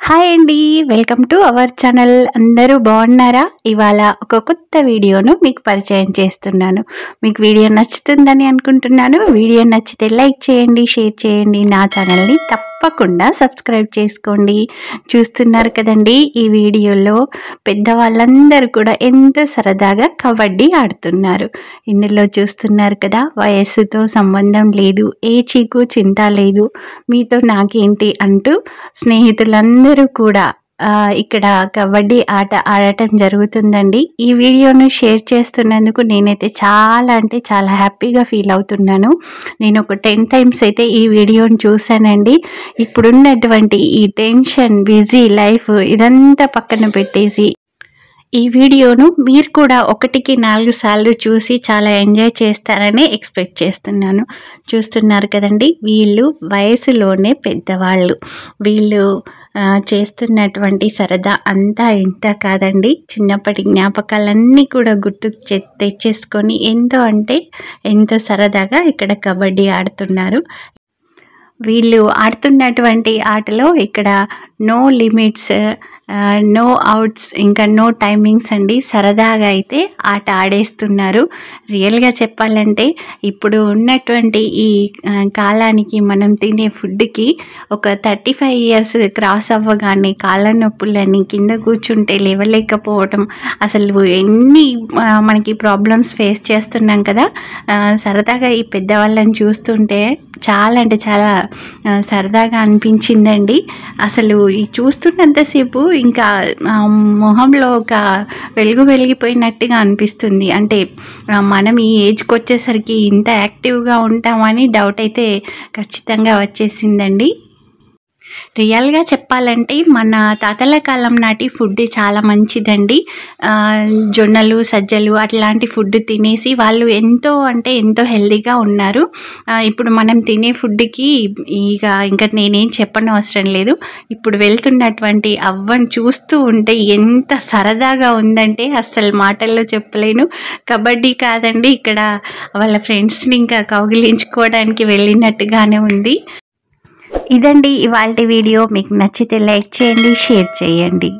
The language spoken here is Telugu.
హాయ్ అండి. Welcome to our channel. అందరూ బాగున్నారా? ఇవాళ ఒక కొత్త వీడియోను మీకు పరిచయం చేస్తున్నాను. మీకు వీడియో నచ్చుతుందని అనుకుంటున్నాను. వీడియో నచ్చితే లైక్ చేయండి, షేర్ చేయండి. నా ఛానల్ని తప్పకుండా సబ్స్క్రైబ్ చేసుకోండి. చూస్తున్నారు కదండి, ఈ వీడియోలో పెద్దవాళ్ళందరూ కూడా ఎంతో సరదాగా కబడ్డీ ఆడుతున్నారు. ఇందులో చూస్తున్నారు కదా, వయస్సుతో సంబంధం లేదు, ఏ చీకు చింత లేదు, మీతో నాకేంటి అంటూ స్నేహితులందరూ కూడా ఇక్కడ కబడ్డీ ఆట ఆడటం జరుగుతుందండి. ఈ వీడియోను షేర్ చేస్తున్నందుకు నేనైతే చాలా అంటే చాలా హ్యాపీగా ఫీల్ అవుతున్నాను. నేను ఒక 10 టైమ్స్ అయితే ఈ వీడియోని చూశానండి. ఇప్పుడున్నటువంటి ఈ టెన్షన్, బిజీ లైఫ్ ఇదంతా పక్కన పెట్టేసి ఈ వీడియోను మీరు కూడా 1కి 4 సార్లు చూసి చాలా ఎంజాయ్ చేస్తారని ఎక్స్పెక్ట్ చేస్తున్నాను. చూస్తున్నారు కదండి, వీళ్ళు వయసులోనే పెద్దవాళ్ళు. వీళ్ళు చేస్తున్నటువంటి సరదా అంతా ఇంత కాదండి. చిన్నప్పటి జ్ఞాపకాలన్నీ కూడా తెచ్చేసుకొని ఎంతో అంటే ఎంతో సరదాగా ఇక్కడ కబడ్డీ ఆడుతున్నారు. వీళ్ళు ఆడుతున్నటువంటి ఆటలో ఇక్కడ నో లిమిట్స్, నో అవుట్స్, ఇంకా నో టైమింగ్స్ అండి. సరదాగా అయితే ఆట ఆడేస్తున్నారు. రియల్గా చెప్పాలంటే ఇప్పుడు ఉన్నటువంటి ఈ కాలానికి మనం తినే ఫుడ్కి ఒక 35 ఇయర్స్ క్రాస్ అవ్వగానే కాళ్ళ నొప్పులని, కింద కూర్చుంటే లేవలేకపోవటం, అసలు ఎన్ని మనకి ప్రాబ్లమ్స్ ఫేస్ చేస్తున్నాం కదా. సరదాగా ఈ పెద్దవాళ్ళని చూస్తుంటే చాలా అంటే చాలా సరదాగా అనిపించిందండి. అసలు ఈ చూస్తున్నంతసేపు ఇంకా మొహంలో ఒక వెలిగిపోయినట్టుగా అనిపిస్తుంది. అంటే మనం ఈ ఏజ్కి వచ్చేసరికి ఇంత యాక్టివ్గా ఉంటామని డౌట్ అయితే ఖచ్చితంగా వచ్చేసిందండి. రియల్గా చెప్పాలంటే మన తాతల కాలం నాటి ఫుడ్ చాలా మంచిదండి. జొన్నలు, సజ్జలు అట్లాంటి ఫుడ్ తినేసి వాళ్ళు ఎంతో అంటే ఎంతో హెల్తీగా ఉన్నారు. ఇప్పుడు మనం తినే ఫుడ్కి ఇంకా నేనేం చెప్పనవసరం లేదు. ఇప్పుడు వెళ్తున్నటువంటి అవ్వని చూస్తూ ఉంటే ఎంత సరదాగా ఉందంటే అస్సలు మాటల్లో చెప్పలేను. కబడ్డీ కాదండి, ఇక్కడ వాళ్ళ ఫ్రెండ్స్ని ఇంకా కౌగిలించుకోవడానికి వెళ్ళినట్టుగానే ఉంది. ఇదండి ఇవాల్టి వీడియో. మీకు నచ్చితే లైక్ చేయండి, షేర్ చేయండి.